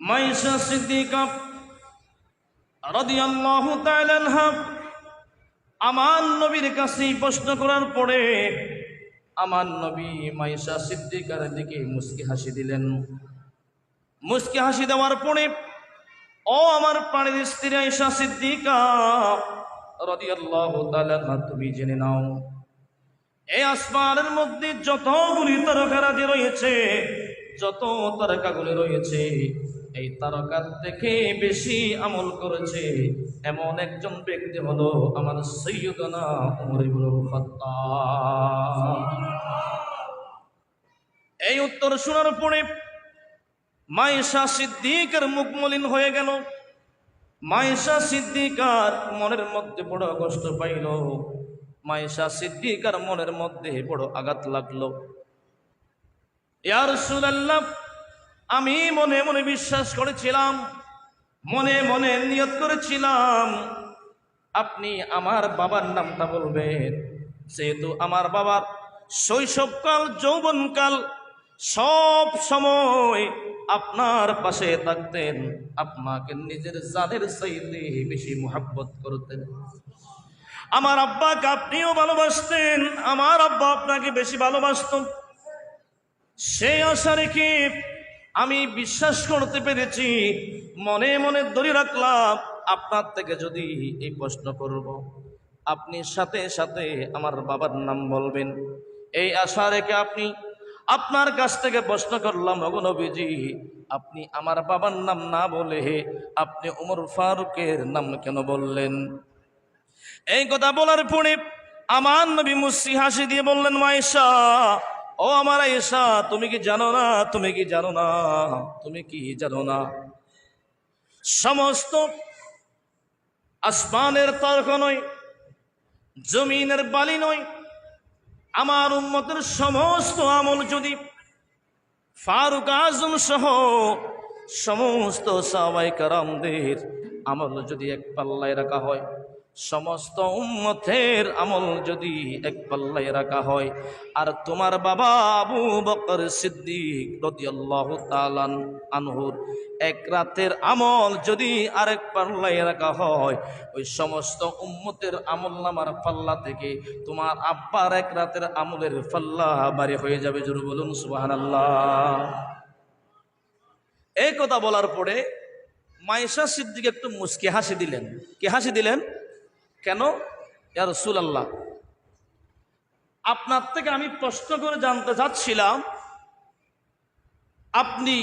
মাইশা সিদ্দিকা রাদিয়াল্লাহু তাআলা আনহা আমার নবীর কাছে প্রশ্ন করার পরে আমার নবী মাইশা সিদ্দিকার দিকে মুস্কি হাসি দিলেন। মুস্কি হাসি দেওয়ার পরে, ও আমার প্রাণের স্ত্রী আয়েশা সিদ্দিকা রাদিয়াল্লাহু তাআলা আনহা, তুমি জেনে নাও, এই আসমানের মধ্যে যতগুলি তারকারাজি রয়েছে, যত তারকাগুলি রয়েছে, এই তারকার থেকে বেশি আমল করেছে এমন একজন ব্যক্তি হলো আমার সাইয়্যিদুনা ওমর ইবনুল খাত্তাব। এই উত্তর শোনার পরে মায়েশা সিদ্দিকার মুখ মলিন হয়ে গেল। মায়েশা সিদ্দিকার মনের মধ্যে বড় কষ্ট পাইল। মায়েশা সিদ্দিকার মনের মধ্যে বড় আঘাত লাগলো। ইয়া রাসূলুল্লাহ, আমি মনে মনে বিশ্বাস করেছিলাম, মনে মনে নিয়ত করেছিলাম আপনি আমার বাবার নামটা বলবেন, যেহেতু আমার বাবার শৈশবকাল যৌবনকাল সব সময় আপনার পাশে থাকতেন, আপনাকে নিজের জানের চাইতে বেশি মুহাব্বত করতেন। আমার আব্বাকে আপনিও ভালোবাসতেন, আমার আব্বা আপনাকে বেশি ভালোবাসতেন। সেই আশা রেখে আমি বিশ্বাস করতে পেরেছি, মনে মনে ধরে রাখলাম আপনার থেকে যদি এই প্রশ্ন করব, আপনি সাথে সাথে আমার বাবার নাম বলবেন। এই আশা রেখে আপনার কাছ থেকে প্রশ্ন করলাম, ওগো নবীজি, আপনি আমার বাবার নাম না বলে আপনি ওমর ফারুকের নাম কেন বললেন? এই কথা বলার পরে আমার নবী মুস্কি হাসি দিয়ে বললেন, মায়েশা, ও আমার আয়েশা, তুমি কি জানো না, তুমি কি জানো না, তুমি কি জানো না, সমস্ত আসমানের তারকা নয়, জমিনের বালি নয়, আমার উম্মতের সমস্ত আমল যদি ফারুক আজম সহ সমস্ত সাহাবায়ে কেরামদের আমল যদি এক পাল্লায় রাখা হয়, সমস্ত উম্মতের আমল যদি এক পাল্লায় রাখা হয়, আর তোমার বাবা আবু বকর সিদ্দিক রাদিয়াল্লাহু তাআলা আনহুর এক রাতের আমল যদি আরেক পাল্লায় রাখা হয়, ওই সমস্ত উম্মতের আমল নামার পাল্লা থেকে তোমার আব্বার এক রাতের আমলের পাল্লা ভারী হয়ে যাবে। জোরে বলুন সুবহানাল্লাহ। এই কথা বলার পরে মায়েশা সিদ্দিক একটু মুস্কি হাসি দিলেন। কি হাসি দিলেন? কেন? ইয়া রাসূলুল্লাহ, আপনার থেকে আমি প্রশ্ন করে জানতে চাচ্ছিলাম, আপনি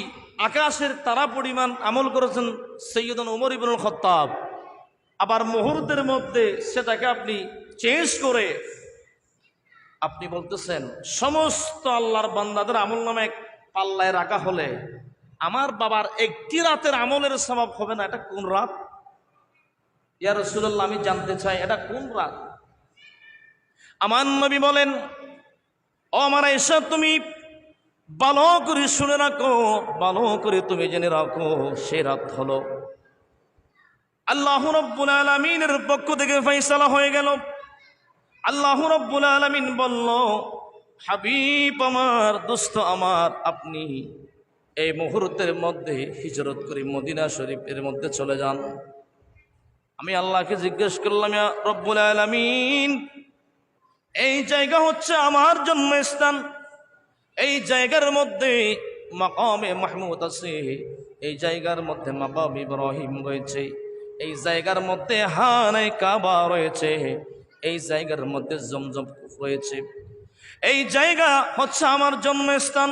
আকাশের তারা পরিমাণ আমল করেছেন সাইয়্যিদুনা ওমর ইবনুল খাত্তাব, আবার মুহূর্তের মধ্যে সেটাকে আপনি চেঞ্জ করে আপনি বলতেছেন সমস্ত আল্লাহর বান্দাদের আমল নামে এক পাল্লায় রাখা হলে আমার বাবার একটি রাতের আমলের সওয়াব হবে না। এটা কোন রাত? ইয়া রাসূলুল্লাহ, আমি জানতে চাই এটা কোন রাত? আমার নবী বলেন, ও আমার আয়েশা, তুমি ভালো করে শুনে রাখো, ভালো করে তুমি জেনে রাখো, সে রাত হলো আল্লাহ রাব্বুল আলামিনের পক্ষ থেকে ফয়সালা হয়ে গেল। আল্লাহ রাব্বুল আলামিন বলল, হাবিব আমার, দোস্ত আমার, আপনি এই মুহূর্তের মধ্যে হিজরত করে মদিনা শরীফের মধ্যে চলে যান। আমি আল্লাহকে জিজ্ঞেস করলাম, ইয়া রব্বুল আলামিন, এই জায়গা হচ্ছে আমার জন্মস্থান, এই জায়গার মধ্যে মাকামে মাহমুদ আছে, এই জায়গার মধ্যে মাকাম ইব্রাহিম রয়েছে, এই জায়গার মধ্যে হানে কাবা রয়েছে, এই জায়গার মধ্যে জমজম কূপ রয়েছে, এই জায়গা হচ্ছে আমার জন্মস্থান,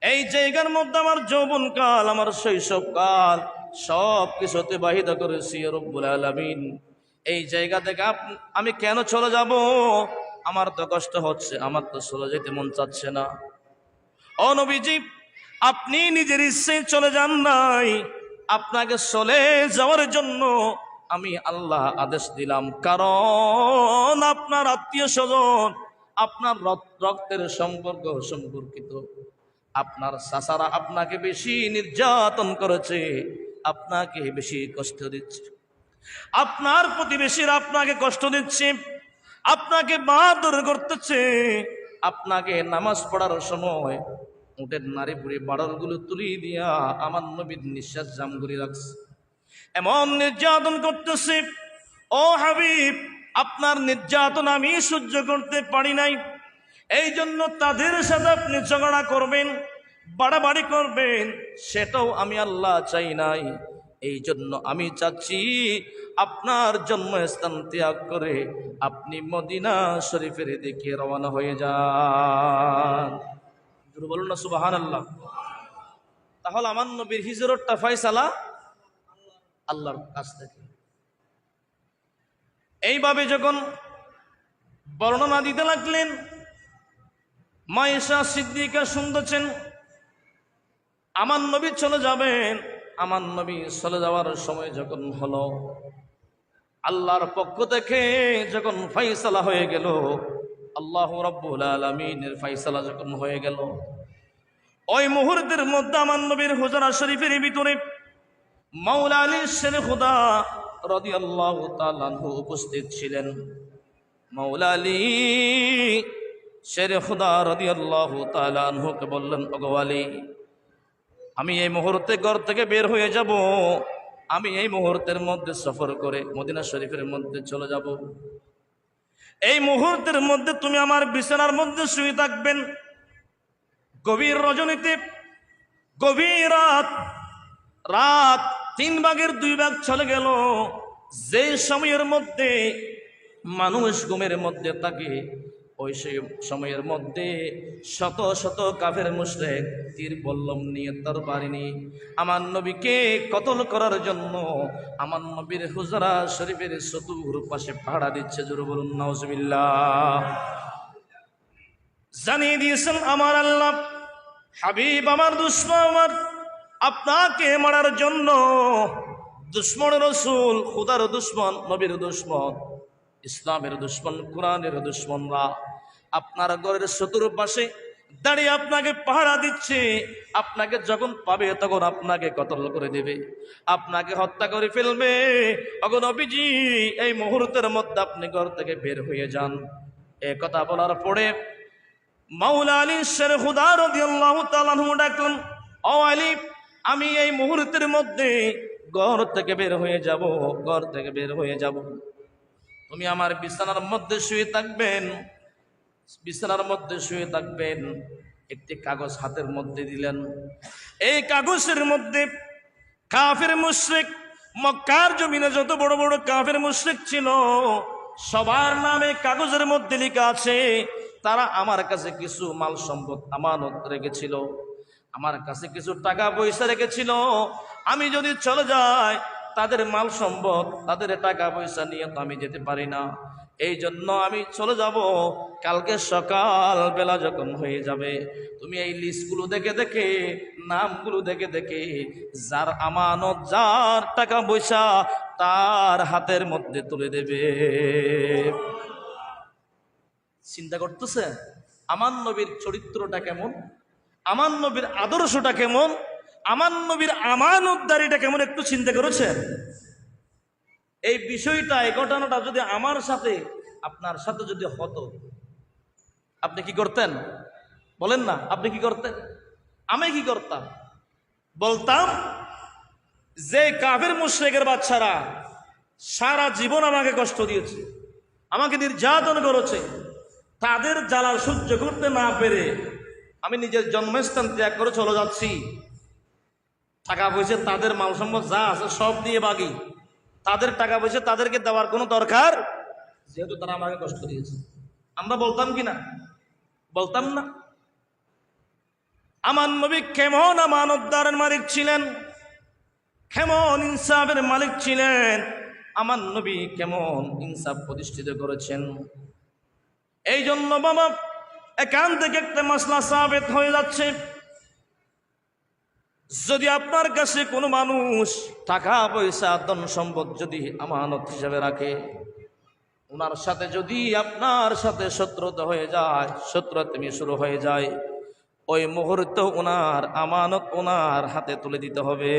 এই জায়গার মধ্যে আমার যৌবনকাল, আমার শৈশবকাল সব কিছু অতিবাহিত করেছি। রব্বুল আলামিন, এই জায়গা থেকে আমি কেন চলে যাব? আমার তো কষ্ট হচ্ছে, আমার তো চলে যেতে মন চাচ্ছে না। ও নবীজি, আপনি নিজের ইচ্ছে চলে যান নাই, আপনাকে চলে যাওয়ার জন্য আমি আল্লাহ আদেশ দিলাম, কারণ আপনার আত্মীয় স্বজন, আপনার রক্তের সম্পর্কিত আপনার চাচারা আপনাকে বেশি নির্যাতন করেছে, আপনাকে বেশি কষ্ট দিচ্ছে, আপনার প্রতিবেশীরা আপনাকে কষ্ট দিচ্ছে, আপনাকে মারধর করতেছে, আপনাকে নামাজ পড়ার সময় উটের নারী পুরি বাড়লগুলো তুলি দিয়া আমার নবীর নিঃশ্বাস জাম করে রাখছে। এমন নির্যাতন করতেছে, ও হাবিব আপনার নির্যাতন আমি সহ্য করতে পারি নাই, এই জন্য তাদের সাথে আপনি ঝগড়া করবেন, বাড়াবাড়ি করবেন, সেটাও আমি আল্লাহ চাই নাই। এই জন্য আমি চাচ্ছি আপনার জন্মস্থান ত্যাগ করে আপনি মদিনা শরীফের দিকে রওনা হয়ে যান। বলুন না সুবহানাল্লাহ। তাহলে আমার নবীর হিজরতটা ফয়সালা আল্লাহর কাছ থেকে। এইভাবে যখন বর্ণনা দিতে লাগলেন, মায়েশা সিদ্দিকা শুনতেছেন আমার নবী চলে যাবেন। আমার নবী চলে যাওয়ার সময় যখন হলো, আল্লাহর পক্ষ থেকে যখন ফয়সালা হয়ে গেল, আল্লাহ রাব্বুল আলামিনের ফয়সালা যখন হয়ে গেল, ওই মুহূর্তের মধ্যে আমার নবীর হুজরা শরীফের ভিতরে মাওলা আলী শের খুদা রাদিয়াল্লাহু তাআলা আনহু উপস্থিত ছিলেন। মাওলা আলী শের খুদা রাদিয়াল্লাহু তাআলা আনহুকে বললেন, ওগো আলী, আমি এই মুহূর্তে ঘর থেকে বের হয়ে যাব, আমি এই মুহূর্তের মধ্যে সফর করে মদিনা শরীফের মধ্যে চলে যাব। এই মুহূর্তের মধ্যে তুমি আমার বিছানার মধ্যে শুয়ে থাকবেন। গভীর রজনীতে, গভীর রাত 3 ভাগের 2 ভাগ চলে গেল। যে সময়ের মধ্যে মানুষ ঘুমের মধ্যে থাকে, ওই সেই সময়ের মধ্যে শত শত কাফের মুশরিক তীর বল্লম নিয়ে তরবারি নিয়ে আমার নবীকে কতল করার জন্য আমার নবীর হুজরা শরীফের চতুর্পাশে পাহারা দিচ্ছে। জোরে বলুন নাউজুবিল্লাহ। জানিয়ে দিয়েছেন আমার আল্লাহ, হাবিব আমার দুশমন আমার আপনাকে মারার জন্য, দুশমন রসুল, খুদার দুশমন, নবীর দুশমন, ইসলামের দুশমন, কোরআনের দুশমনরা আপনার ঘরের চতুর্পাশে দাঁড়িয়ে আপনাকে পাহারা দিচ্ছে। আপনাকে যখন পাবে তখন আপনাকে কতল করে দেবে, আপনাকে হত্যা করে ফেলবে। ওগো নবীজি, এই মুহূর্তের মধ্যে আপনি ঘর থেকে বের হয়ে যান। এ কথা বলার পরে মাওলা আলী শের খুদা রাদিয়াল্লাহু তাআলা আনহু ডাকলেন, ও আলী, আমি এই মুহূর্তের মধ্যে ঘর থেকে বের হয়ে যাব, ঘর থেকে বের হয়ে যাব। তুমি আমার বিছানার মধ্যে শুয়ে থাকবেন, বিছানার মধ্যে শুয়ে থাকবেন। একটি কাগজ হাতের মধ্যে দিলেন। এই কাগজের মধ্যে কাফের মুশরিক, মক্কার জমিনে যত বড় বড় কাফের মুশরিক ছিল, সবার নামে কাগজের মধ্যে লেখা আছে তারা আমার কাছে কিছু মাল সম্পদ আমানত রেখেছিল, আমার কাছে কিছু টাকা পয়সা রেখেছিল। আমি যদি চলে যাই, তাদের মাল সম্পদ, তাদের টাকা পয়সা নিয়ে তো আমি যেতে পারি না। এই জন্য আমি চলে যাব। কালকে সকাল বেলা যখন হয়ে যাবে, তুমি এই লিস্টগুলো দেখে দেখে, নামগুলো দেখে দেখে, যার আমানত, যার টাকা পয়সা, তার হাতের মধ্যে তুলে দেবে। চিন্তা করতেছে আমার নবীর চরিত্রটা কেমন, আমার নবীর আদর্শটা কেমন, আমার নবীর আমানতদারিটা কেমন, একটু চিন্তা করেছেন? এই বিষয়টা, এই ঘটনাটা যদি আমার সাথে, আপনার সাথে যদি হতো, আপনি কি করতেন? বলেন না, আপনি কি করতেন? আমি কি করতাম? বলতাম যে কাফের মুশরিকের বাচ্চারা সারা জীবন আমাকে কষ্ট দিয়েছে, আমাকে নির্যাতন করেছে, তাদের জ্বালা সহ্য করতে না পেরে আমি নিজের জন্মস্থান ত্যাগ করে চলে যাচ্ছি। টাকা পয়সা, তাদের মাল সম্পদ যা আছে সব দিয়ে বাগি, তাদের টাকা পয়সা তাদেরকে দেওয়ার কোনো দরকার, যেহেতু তারা আমাকে কষ্ট দিয়েছে। আমরা বলতাম কি না? বলতাম না? আমার নবী কেমন আমানতদারের মালিক ছিলেন, কেমন ইনসাফের মালিক ছিলেন, আমার নবী কেমন ইনসাফ প্রতিষ্ঠিত করেছেন। এই জন্য বাবা, এখান থেকে একটা মাসলা সাবেত হয়ে যাচ্ছে, যদি আপনার কাছে কোনো মানুষ টাকা পয়সা ধন সম্পদ যদি আমানত হিসাবে রাখে, ওনার সাথে যদি আপনার সাথে শত্রুতা হয়ে যায়, শত্রুতামি শুরু হয়ে যায়, ওই মুহূর্তে ওনার আমানত ওনার হাতে তুলে দিতে হবে।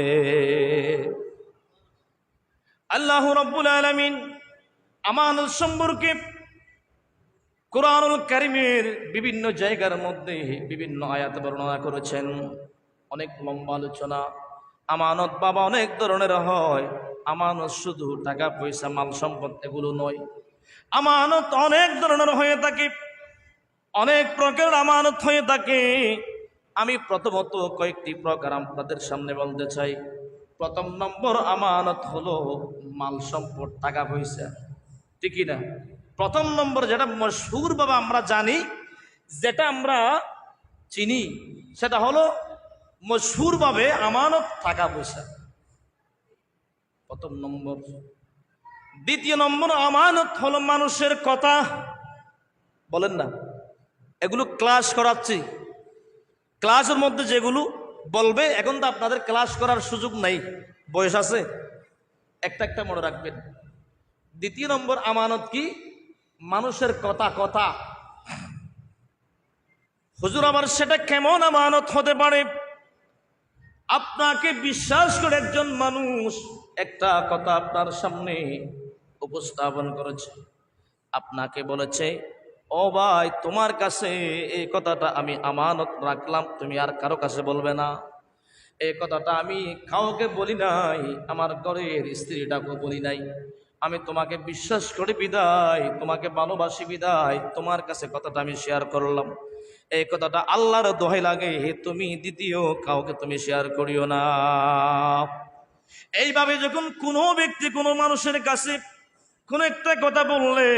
আল্লাহ রাব্বুল আলামিন আমানত সম্পর্কে কুরআনুল কারীমের বিভিন্ন জায়গার মধ্যে বিভিন্ন আয়াত বর্ণনা করেছেন। অনেক লম্বা আলোচনা। আমানত বাবা অনেক ধরনের হয়। আমানত শুধু টাকা পয়সা মাল সম্পদ এগুলো নয়, আমানত অনেক ধরনের হয়ে থাকে, অনেক প্রকার আমানত হয়ে থাকে। আমি প্রথমত কয়েকটি প্রকার আপনাদের সামনে বলতে চাই। প্রথম নম্বর আমানত হলো মাল সম্পদ, টাকা পয়সা, ঠিক না? প্রথম নম্বর যেটা মশহুর বাবা আমরা জানি, যেটা আমরা চিনি, সেটা হলো মশহুর ভাবে আমানত টাকা পয়সা, প্রথম নম্বর। দ্বিতীয় নম্বর আমানত হলো মানুষের কথা। বলেন না, এগুলো ক্লাস করাচ্ছি, ক্লাসের মধ্যে যেগুলো বলবে, এখন তো আপনাদের ক্লাস করার সুযোগ নেই, বয়স আছে, একটা একটা মনে রাখবেন। দ্বিতীয় নম্বর আমানত কি? মানুষের কথা। কথা হুজুর আবার সেটা কেমন আমানত হতে পারে? আপনাকে বিশ্বাস করে একজন মানুষ একটা কথা আপনার সামনে উপস্থাপন করেছে, আপনাকে বলেছে, ও ভাই তোমার কাছে এই কথাটা আমি আমানত রাখলাম, তুমি আর কারো কাছে বলবে না। এই কথাটা আমি কাউকে বলি নাই, আমার ঘরের স্ত্রীটাকে বলি নাই, আমি তোমাকে বিশ্বাস করি বিদায়, তোমাকে ভালোবাসি বিদায় তোমার কাছে কথাটা আমি শেয়ার করলাম। এই কথাটা আল্লাহর দোহাই লাগে, তুমি দ্বিতীয় কাউকে তুমি শেয়ার করিও না। এইভাবে যখন কোনো ব্যক্তি কোনো মানুষের কাছে কোন একটা কথা বললে,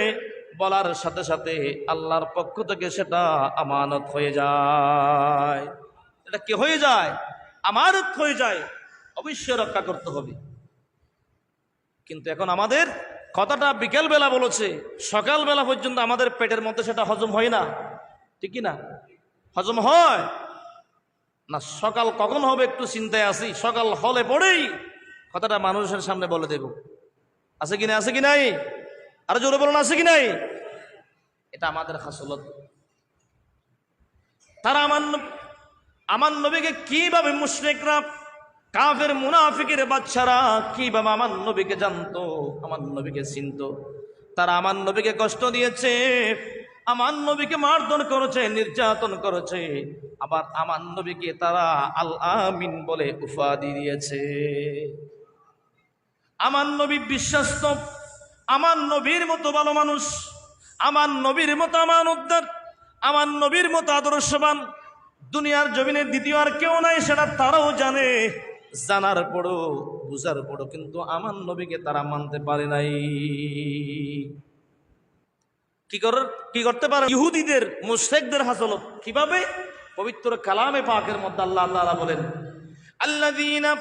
বলার সাথে সাথে আল্লাহর পক্ষ থেকে সেটা আমানত হয়ে যায়। এটা কি হয়ে যায়? আমানত হয়ে যায়। অবশ্যই রক্ষা করতে হবে। কিন্তু এখন আমাদের কথাটা বিকেল বেলা বলেছে, সকাল বেলা পর্যন্ত আমাদের পেটের মধ্যে সেটা হজম হয় না, ঠিক না? হজম হয় না। সকাল কখন হবে একটু চিন্তায় আছি, সকাল হলে পড়েই কথাটা মানুষের সামনে বলে দেব। আছে কি না? আছে কি নাই? আরো জোরে বলুন, আছে কি নাই? এটা আমাদের খাসলত। তারা আমার নবীকে কিভাবে মুশরিকরা, কাফের মুনাফিকের বাচ্চারা কিভাবে আমার নবীকে জানতো, আমার নবীকে চিনতো? তারা আমার নবীকে কষ্ট দিয়েছে, আমার নবীকে মারধর করেছে, নির্যাতন করেছে, আবার আমার নবীকে তারা আল আমিন বলে উপাধি দিয়েছে। আমার নবী বিশ্বস্ত, আমার নবীর মতো ভালো মানুষ, আমার নবীর মতো আমানতদার, আমার নবীর মতো আদর্শবান দুনিয়ার জমিনে দ্বিতীয় আর কেউ নাই, সেটা তারাও জানে। জানার পরও, বুঝার পরও কিন্তু আমার নবীকে তারা মানতে পারে নাই। কি করতে পারে? ইহুদিদের, মুশরিকদের হাসলত কিভাবে? পবিত্র কালামে পাকের মধ্যে আল্লাহ তাআলা বলেন, আল্লাযীনা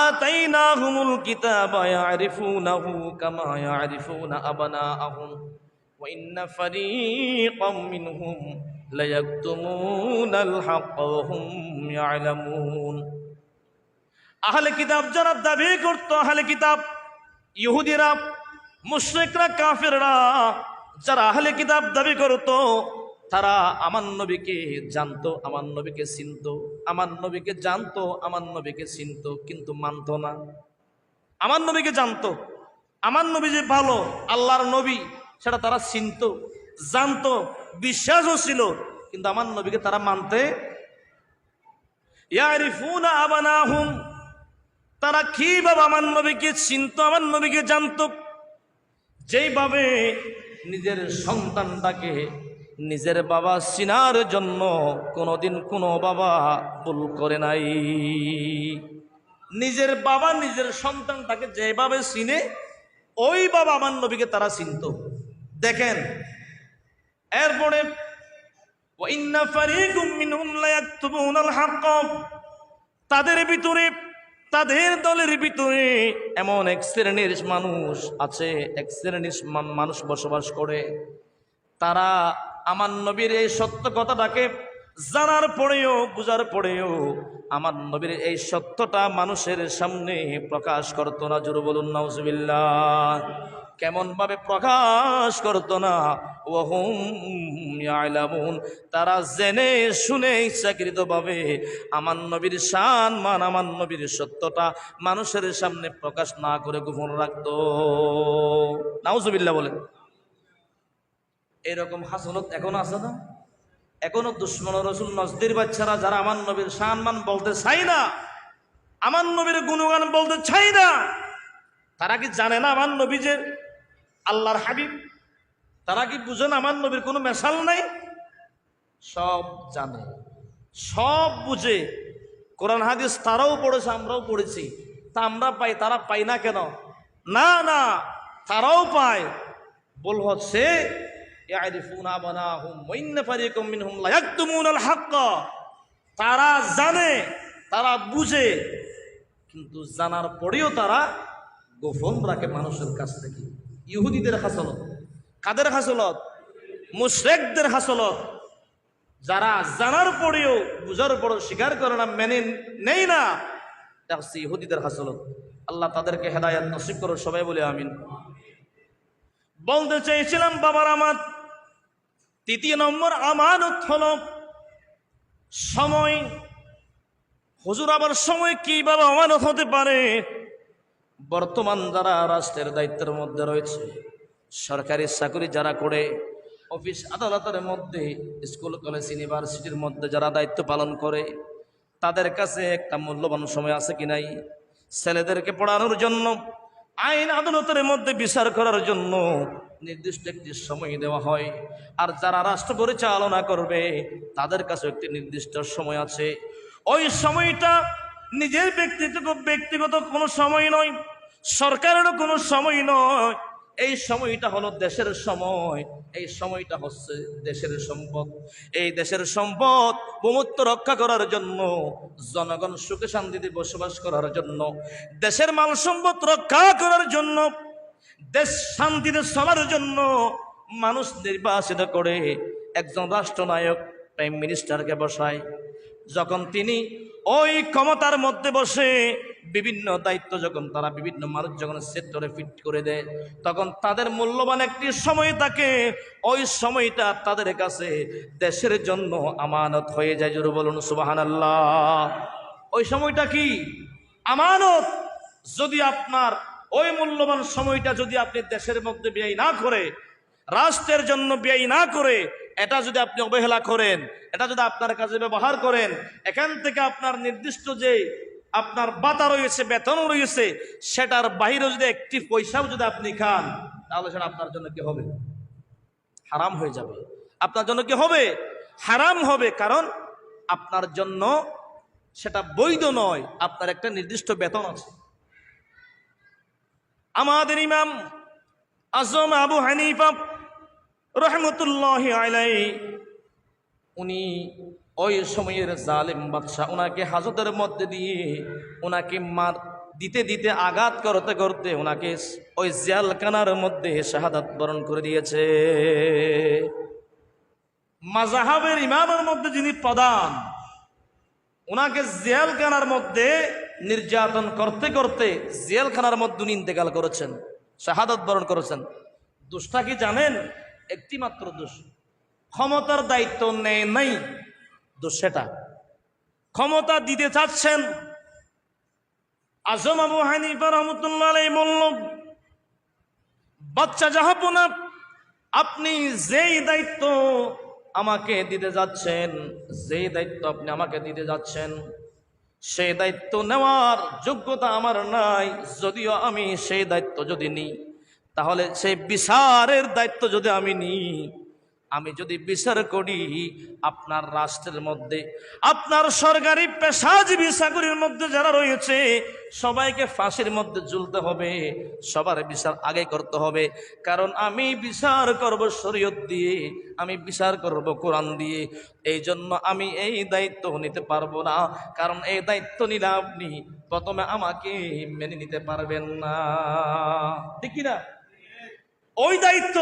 আতাইনাহুমুল কিতাবা ইয়ারিফুনাহু কামা ইয়ারিফুনা আবনাআহুম ওয়া ইন্না ফারীকাম মিনহুম লায়াকতুমুনাল হাক্কা ওয়া হুম ইয়ালামুন। আহলে কিতাব যারা দাবি করত, আহলে কিতাব ইহুদিরা, মুশরিকরা, কাফেররা, যারা আহলে কিতাব দাবি করত, তারা আমার নবীকে জানতো, আমার নবীকে চিনতো, আমার নবীকে জানতো, আমার নবীকে চিনতো, কিন্তু মানতো না। আমার নবীকে জানতো, আমার নবী যে ভালো আল্লাহর নবী সেটা তারা চিনতো, জানতো, বিশ্বাসও ছিল, কিন্তু আমার নবীকে তারা মানতে। ইয়ারিফুনা আবানাহুম, তারা কিভাবে আমার নবীকে চিনতো, আমার নবীকে জানতো? যেইভাবে নিজের সন্তানটাকে নিজের বাবা চিনার জন্য কোনোদিন কোনো বাবা ভুল করে নাই। নিজের বাবা নিজের সন্তানটাকে যেভাবে চিনে, ওই বাবা আমার নবীকে তারা চিনতো। দেখেন, এরপরে ওয়াইন্না ফারীকুম মিনহুম লায়াকতুবুনাল হাক্ক, তাদের ভিতরে, তাদের দলের ভিতরে এমন এক শ্রেণীর মানুষ আছে, এক শ্রেণীর মানুষ বসবাস করে, তারা আমার নবীর এই সত্য কথাটাকে জানার পরেও, বুঝার পরেও আমার নবীর এই সত্যটা মানুষের সামনে প্রকাশ করতো না। জোরে বলুন নাউজুবিল্লাহ। কেমন ভাবে প্রকাশ করতো না? ওয়াহুম ইয়ালামুন, তারা জেনে শুনে ইচ্ছাকৃত ভাবে আমার নবীর শান মান, আমার নবীর সত্যটা মানুষের সামনে প্রকাশ না করে গোপন রাখতো। নাউজুবিল্লাহ বলেন। এরকম হাসলত এখনো আছে না? এখনো দুশ্মন রসুল নজদির বাচ্চারা যারা আমার নবীর সম্মান বলতে চাই না, আমার নবীর গুণগান বলতে চাই না, তারা কি জানে না আমার নবী যে আল্লাহর হাবিব? তারা কি বুঝে না আমার নবীর কোনো মেশাল নাই? সব জানে, সব বুঝে। কোরআন হাদিস তারাও পড়েছে, আমরাও পড়েছি। তা আমরা পাই, তারা পাই না কেন? না না, তারাও পায়। বল হচ্ছে তারা জানে, তারা বুঝে, কিন্তু জানার পরেও তারা গোপন রাখে মানুষের কাছ থেকে। ইহুদিদের হাসলত। কাদের হাসলত? মুশরিকদের হাসলত। যারা জানার পরেও, বুঝার পরেও স্বীকার করে না, মেনে নেই না, এটা হচ্ছে ইহুদিদের হাসলত। আল্লাহ তাদেরকে হেদায়েত নসিব করো, সবাই বলে আমিন। বলতে চাইছিলাম বাবার আমার, তৃতীয় নম্বর আমানত হলো সময়। হুজুর, আবার সময় কিভাবে আমানত হতে পারে? বর্তমান যারা রাষ্ট্রের দায়িত্বের মধ্যে রয়েছে, সরকারি চাকরি যারা করে, অফিস আদালতের মধ্যে, স্কুল কলেজ ইউনিভার্সিটির মধ্যে যারা দায়িত্ব পালন করে, তাদের কাছে একটা মূল্যবান সময় আছে কি নাই? ছেলেদেরকে পড়ানোর জন্য, আইন আদালতের মধ্যে বিচার করার জন্য নির্দিষ্ট একটি সময় দেওয়া হয়। আর যারা রাষ্ট্র পরিচালনা করবে, তাদের কাছে একটি নির্দিষ্ট সময় আছে। ওই সময়টা নিজের ব্যক্তিগত কোনো সময় নয়, সরকারেরও কোনো সময় নয়। এই সময়টা হলো দেশের সময়। এই সময়টা হচ্ছে দেশের সম্পদ। এই দেশের সম্পদ ভূমত্ব রক্ষা করার জন্য, জনগণ সুখে শান্তিতে বসবাস করার জন্য, দেশের মাল সম্পদ রক্ষা করার জন্য, দেশ শান্তিতে চলার জন্য মানুষ নির্বাচিত করে একজন রাষ্ট্রনায়ক, প্রাইম মিনিস্টারকে বসায়। যখন তিনি ওই ক্ষমতার মধ্যে বসে বিভিন্ন দায়িত্ব যখন তারা বিভিন্ন মানুষ যখন সেক্টরে ফিট করে দেয়, তখন তাদের মূল্যবান একটি সময় থাকে। ওই সময়টা তাদের কাছে দেশের জন্য আমানত হয়ে যায়। জোরে বলুন সুবহানাল্লাহ। ওই সময়টা কি? আমানত। যদি আপনার ওই মূল্যবান সময়টা যদি আপনি দেশের মধ্যে ব্যয় না করে, রাষ্ট্রের জন্য ব্যয় না করে, এটা যদি আপনি অবহেলা করেন, এটা যদি আপনার কাজে ব্যবহার করেন, এখান থেকে আপনার নির্দিষ্ট যে আপনার ভাতা রয়েছে, বেতন রয়েছে, সেটার বাইরে যদি একটি পয়সাও যদি আপনি খান, তাহলে সেটা আপনার জন্য কি হবে? হারাম হয়ে যাবে। আপনার জন্য কি হবে? হারাম হবে। কারণ আপনার জন্য সেটা বৈধ নয়। আপনার একটা নির্দিষ্ট বেতন আছে। আমাদের ইমাম আজম আবু হানিফা রহমতুল্লাহি আলাইহি, উনি ওই সময়ের জালেম বাদশা, ওনাকে হাজতের মধ্যে দিয়ে ওনাকে মার দিতে দিতে, আঘাত করতে করতে ওনাকে ওই জেলখানার মধ্যে শাহাদাত বরণ করে দিয়েছে। মাযহাবের ইমামের মধ্যে যিনি প্রধান, ওনাকে জেলখানার মধ্যে নির্যাতন করতে করতে জেলখানার মধ্যে উনি ইন্তেকাল করেছেন, শাহাদাত বরণ করেছেন। দোষটা কি জানেন? একটি মাত্র দোষ, ক্ষমতার দায়িত্ব নেয় নাই। দোষ সেটা। ক্ষমতা দিতে চাচ্ছেন। আজম আবু হানিফা রাহমাতুল্লাহ আলাইহি বলল, বাচ্চা জাহাপনা, আপনি যেই দায়িত্ব আমাকে দিতে যাচ্ছেন, যেই দায়িত্ব আপনি আমাকে দিতে যাচ্ছেন, সেই দায়িত্ব নেওয়ার যোগ্যতা আমার নাই। যদিও আমি সেই দায়িত্ব যদি নিই, তাহলে সেই বিচারের দায়িত্ব যদি আমি নিই, আমি যদি বিচার করি, আপনার রাষ্ট্রের মধ্যে, আপনার সরকারি পেশাজীবী চাকরির মধ্যে যারা রয়েছে, সবাইকে ফাঁসির মধ্যে ঝুলতে হবে। সবার বিচার আগে করতে হবে। কারণ আমি বিচার করব শরীয়ত দিয়ে, আমি বিচার করব কোরআন দিয়ে। এই জন্য আমি এই দায়িত্ব নিতে পারবো না। কারণ এই দায়িত্ব নিলে আপনি প্রথমে আমাকে মেনে নিতে পারবেন না। ঠিক না? ওই দায়িত্ব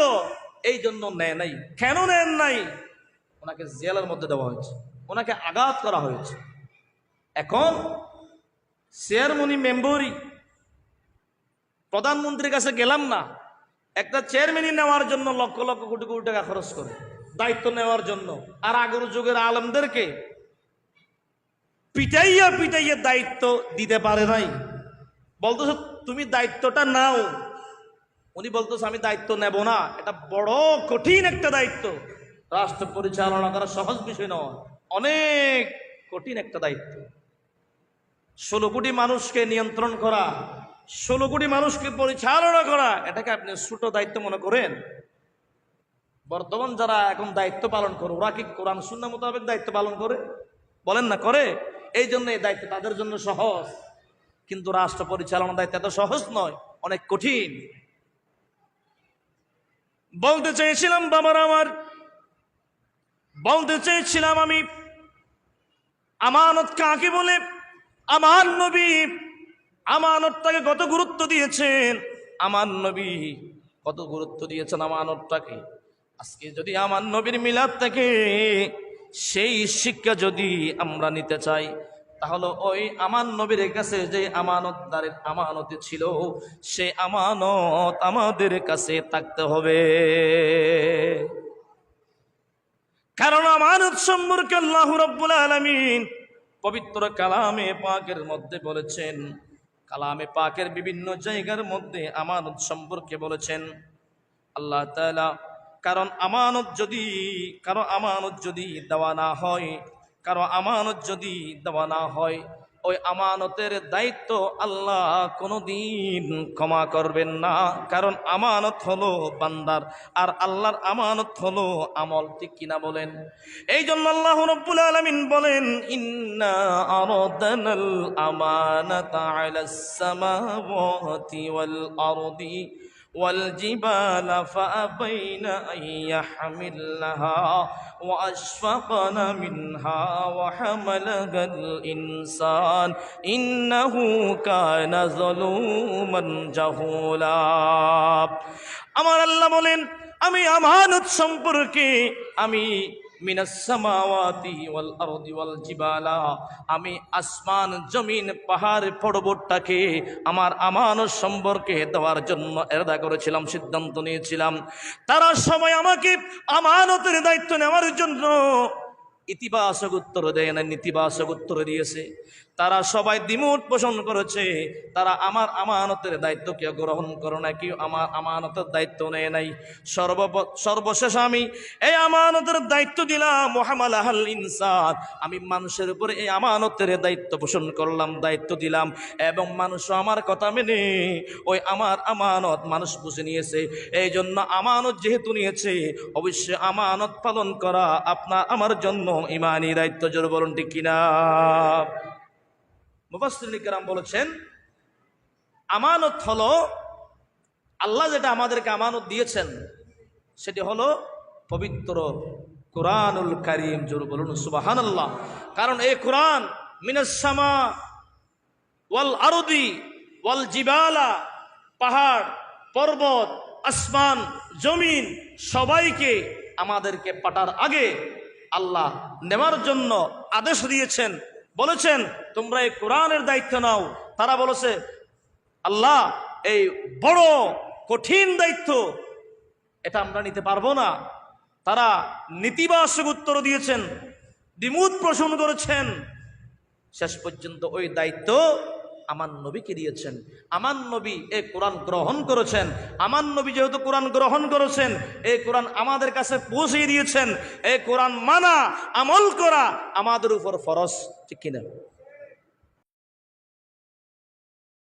এই জন্য নেয় নাই। কেন নেন নাই? ওনাকে জেলের মধ্যে দেওয়া হয়েছে, ওনাকে আঘাত করা হয়েছে। এখন চেয়ারম্যানই মেম্বরই, প্রধানমন্ত্রীর কাছে গেলাম না, একটা চেয়ারম্যানই নেওয়ার জন্য লক্ষ লক্ষ কোটি কোটি টাকা খরচ করে দায়িত্ব নেওয়ার জন্য। আর আগের যুগের আলেমদেরকে পিটাইয়া পিটাইয়া দায়িত্ব দিতে পারে নাই। বলতেছে তুমি দায়িত্বটা নাও। উনি বলতেছে আমি দায়িত্ব নেব না, এটা বড় কঠিন একটা দায়িত্ব। রাষ্ট্র পরিচালনা করা সহজ বিষয় নয়, অনেক কঠিন একটা দায়িত্ব। 16 কোটি মানুষকে নিয়ন্ত্রণ করা, 16 কোটি মানুষকে পরিচালনা করা, এটাকে আপনি ছোট দায়িত্ব মনে করেন? বর্তমান যারা এখন দায়িত্ব পালন করে, ওরা কি কোরআন সুন্নাহ মোতাবেক দায়িত্ব পালন করে? বলেন না করে। এই জন্য এই দায়িত্ব তাদের জন্য সহজ, কিন্তু রাষ্ট্র পরিচালনার দায়িত্ব এত সহজ নয়, অনেক কঠিন। বলতে চেয়েছিলাম বাবারা আমার, বলতে চেয়েছিলাম আমি, আমানত কাকে বলে? আমার নবী আমানতটাকে কত গুরুত্ব দিয়েছেন, আমার নবী কত গুরুত্ব দিয়েছেন আমানতটাকে। আজকে যদি আমার নবীর মিলাদ থেকে সেই শিক্ষা যদি আমরা নিতে চাই, তাহলে ওই আমার নবীর কাছে যে আমানতদারের আমানতে ছিল, সে আমানত আমাদের কাছে থাকতে হবে। কারণ আমানত সম্পর্কে আল্লাহ রাব্বুল আলামিন পবিত্র কালামে পাকের মধ্যে বলেছেন, কালামে পাকের বিভিন্ন জায়গার মধ্যে আমানত সম্পর্কে বলেছেন আল্লাহ তাআলা। কারণ আমানত যদি দেওয়া না হয়, কারো আমানত যদি দেওয়া না হয়, ওই আমানতের দায়িত্ব আল্লাহ কোনোদিন ক্ষমা করবেন না। কারণ আমানত হলো বান্দার, আর আল্লাহর আমানত হলো আমল, ঠিক কিনা বলেন? এই জন্য আল্লাহ রাব্বুল আলামিন বলেন, ইন্না আরাদনাল আমানাতা আলাস সামাওয়াতি ওয়াল আরদি والجبال فأبين أن يحملنها وأشفقن منها وحملها الإنسان إنه كان ظلوما جهولا। আমার আল্লাহ বলেন, আমি আমানত সম্পর্কে আমি মিনাস সামাওয়াতি ওয়াল আরদি ওয়াল জিবালা, আমি আসমান জমিন পাহাড় পর্বতটাকে আমার আমানত সম্পর্কে দেওয়ার জন্য এরাদা করেছিলাম, সিদ্ধান্ত নিয়েছিলাম। তারা সবাই আমাকে আমানতের দায়িত্ব নেওয়ার জন্য ইতিবাচক উত্তর দেয় না, নেতিবাচক উত্তর দিয়েছে। তারা সবাই দ্বিমত পোষণ করেছে, তারা আমার আমানতের দায়িত্ব কেউ গ্রহণ করে না, কেউ আমার আমানতের দায়িত্ব নেয় নাই। সর্বশেষ আমি এই আমানতের দায়িত্ব দিলাম ওয়াহামালাহাল ইনসান, আমি মানুষের উপরে এই আমানতের দায়িত্ব পোষণ করলাম, দায়িত্ব দিলাম, এবং মানুষও আমার কথা মেনে ওই আমার আমানত মানুষ বুঝে নিয়েছে। এই জন্য আমানত যেহেতু নিয়েছে, অবশ্যই আমানত পালন করা আপনার আমার জন্য ঈমানি দায়িত্ব। জোর বলুন ঠিক কিনা? মুফাসসিরিন কিরাম বলেছেন, আমানত হলো আল্লাহ যেটা আমাদেরকে আমানত দিয়েছেন, সেটি হলো পবিত্র কুরআনুল কারীম। জোর বলুন সুবহানাল্লাহ। কারণ এই কুরআন মিনাস সামা ওয়াল আরদি ওয়াল জিবালা, পাহাড় পর্বত আসমান জমিন সবাইকে আমাদেরকে পাঠার আগে আল্লাহ নেওয়ার জন্য আদেশ দিয়েছেন, বলেছেন তোমরা এই কোরআনের দায়িত্ব নাও। তারা বলেছে আল্লাহ এই বড় কঠিন দায়িত্ব, এটা আমরা নিতে পারবো না। তারা নেতিবাচক উত্তর দিয়েছেন, দ্বিমত পোষণ করেছেন। শেষ পর্যন্ত ওই দায়িত্ব আমার নবীকে দিয়েছেন। আমার নবী এই কোরআন গ্রহণ করেছেন। আমার নবী যেহেতু কোরআন গ্রহণ করেছেন, এই কোরআন আমাদের কাছে পৌঁছে দিয়েছেন। এই কোরআন মানা আমল করা আমাদের উপর ফরজ, ঠিক কিনা?